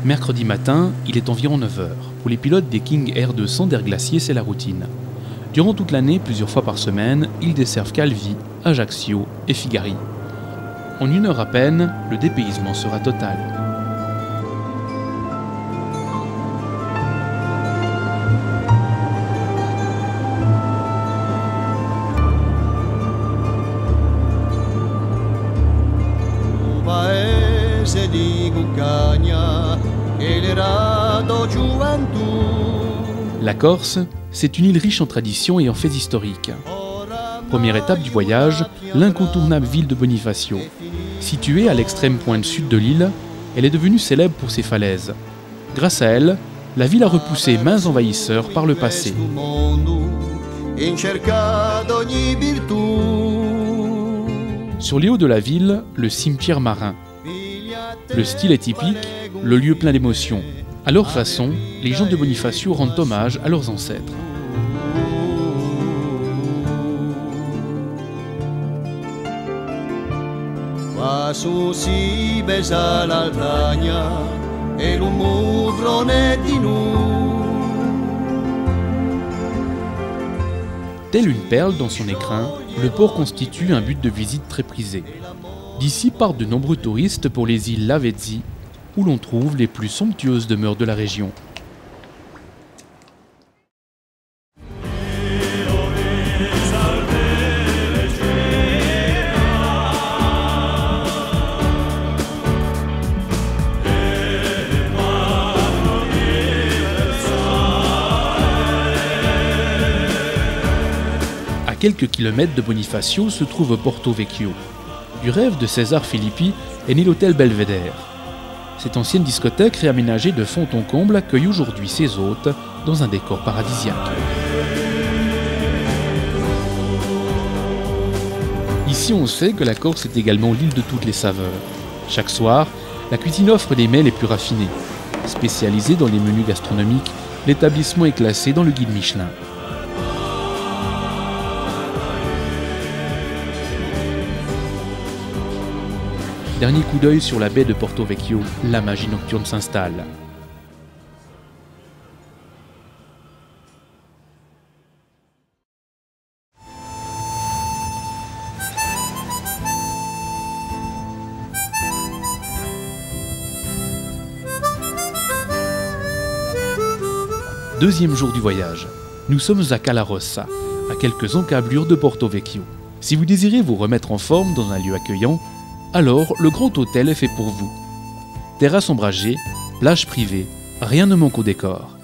Mercredi matin, il est environ 9 h. Pour les pilotes des King Air 200 d'Air Glacier, c'est la routine. Durant toute l'année, plusieurs fois par semaine, ils desservent Calvi, Ajaccio et Figari. En 1 heure à peine, le dépaysement sera total. La Corse, c'est une île riche en traditions et en faits historiques. Première étape du voyage, l'incontournable ville de Bonifacio. Située à l'extrême pointe sud de l'île, elle est devenue célèbre pour ses falaises. Grâce à elle, la ville a repoussé maints envahisseurs par le passé. Sur les hauts de la ville, le cimetière marin. Le style est typique, le lieu plein d'émotions. À leur façon, les gens de Bonifacio rendent hommage à leurs ancêtres. Tel une perle dans son écrin, le port constitue un but de visite très prisé. D'ici partent de nombreux touristes pour les îles Lavezzi, où l'on trouve les plus somptueuses demeures de la région. À quelques kilomètres de Bonifacio se trouve Porto Vecchio. Du rêve de César Filippi est né l'hôtel Belvédère. Cette ancienne discothèque réaménagée de fond en comble accueille aujourd'hui ses hôtes dans un décor paradisiaque. Ici, on sait que la Corse est également l'île de toutes les saveurs. Chaque soir, la cuisine offre les mets les plus raffinés. Spécialisé dans les menus gastronomiques, l'établissement est classé dans le guide Michelin. Dernier coup d'œil sur la baie de Porto Vecchio, la magie nocturne s'installe. Deuxième jour du voyage. Nous sommes à Calarossa, à quelques encablures de Porto Vecchio. Si vous désirez vous remettre en forme dans un lieu accueillant, alors le grand hôtel est fait pour vous. Terrasse ombragée, plage privée, rien ne manque au décor.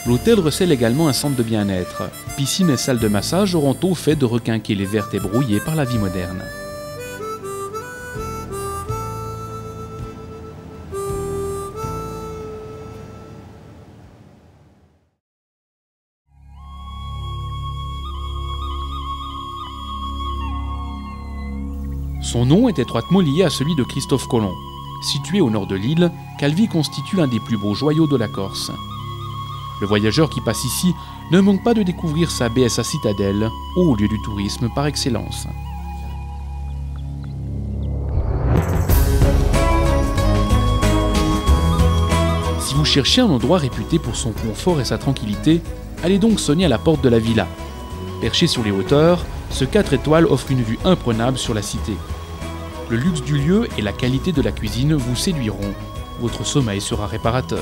L'hôtel recèle également un centre de bien-être. Piscine et salle de massage auront au fait de requinquer les vertèbres brouillées par la vie moderne. Son nom est étroitement lié à celui de Christophe Colomb. Situé au nord de l'île, Calvi constitue l'un des plus beaux joyaux de la Corse. Le voyageur qui passe ici ne manque pas de découvrir sa baie et sa citadelle, haut lieu du tourisme par excellence. Si vous cherchez un endroit réputé pour son confort et sa tranquillité, allez donc sonner à la porte de la villa. Perché sur les hauteurs, ce 4 étoiles offre une vue imprenable sur la cité. Le luxe du lieu et la qualité de la cuisine vous séduiront. Votre sommeil sera réparateur.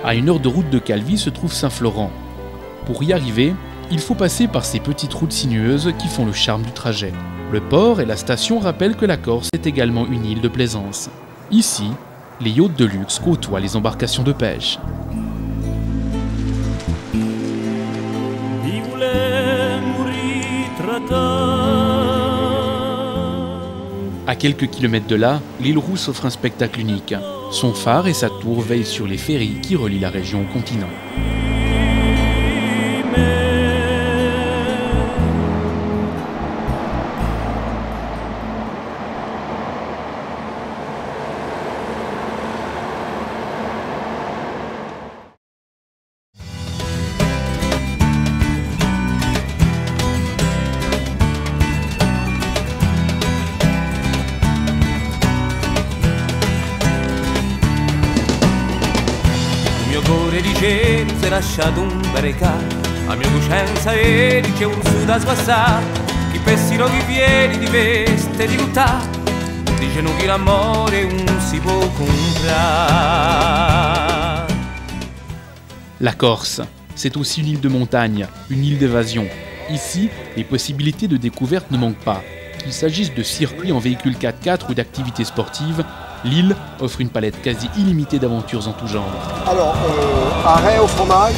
À 1 heure de route de Calvi se trouve Saint-Florent. Pour y arriver, il faut passer par ces petites routes sinueuses qui font le charme du trajet. Le port et la station rappellent que la Corse est également une île de plaisance. Ici, les yachts de luxe côtoient les embarcations de pêche. À quelques kilomètres de là, l'île Rousse offre un spectacle unique. Son phare et sa tour veillent sur les ferries qui relient la région au continent. Di cielo si è lasciato un berecà, a mia coscienza e c'è un su da sguassare, chi pessino chi vieni di veste di luttà, dicono che l'amore non si può comprare. La Corse, c'est aussi une île de montagne, une île d'évasion. Ici, les possibilités de découverte ne manquent pas. Qu'il s'agisse de circuits en véhicule 4x4 ou d'activités sportives, l'île offre une palette quasi illimitée d'aventures en tout genre. Alors, arrêt au fromage.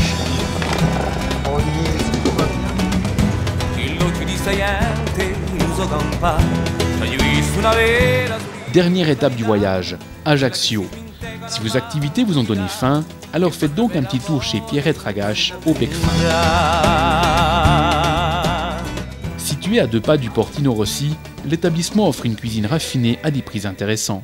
Dernière étape du voyage, Ajaccio. Si vos activités vous ont donné faim, alors faites donc un petit tour chez Pierrette Ragache au Becfin. Situé à 2 pas du Portino Rossi, l'établissement offre une cuisine raffinée à des prix intéressants.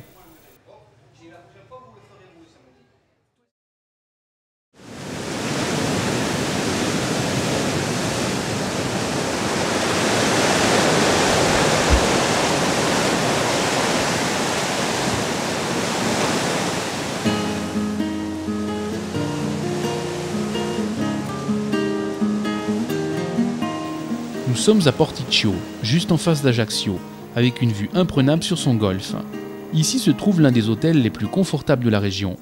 Nous sommes à Porticcio, juste en face d'Ajaccio, avec une vue imprenable sur son golfe. Ici se trouve l'un des hôtels les plus confortables de la région.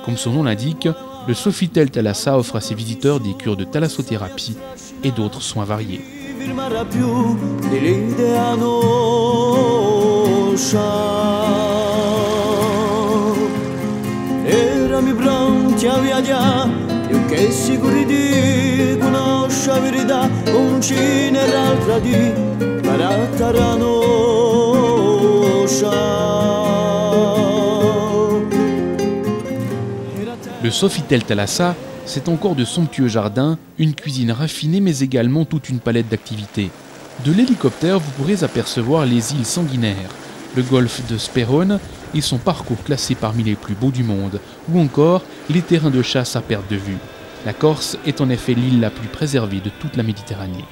Comme son nom l'indique, le Sofitel Thalassa offre à ses visiteurs des cures de thalassothérapie et d'autres soins variés. Le Sofitel Thalassa, c'est encore de somptueux jardins, une cuisine raffinée mais également toute une palette d'activités. De l'hélicoptère, vous pourrez apercevoir les îles sanguinaires, le golfe de Sperone et son parcours classé parmi les plus beaux du monde, ou encore les terrains de chasse à perte de vue. La Corse est en effet l'île la plus préservée de toute la Méditerranée.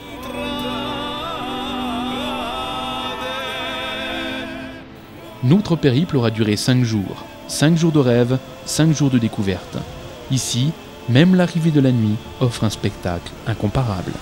Notre périple aura duré 5 jours. 5 jours de rêve, 5 jours de découverte. Ici, même l'arrivée de la nuit offre un spectacle incomparable.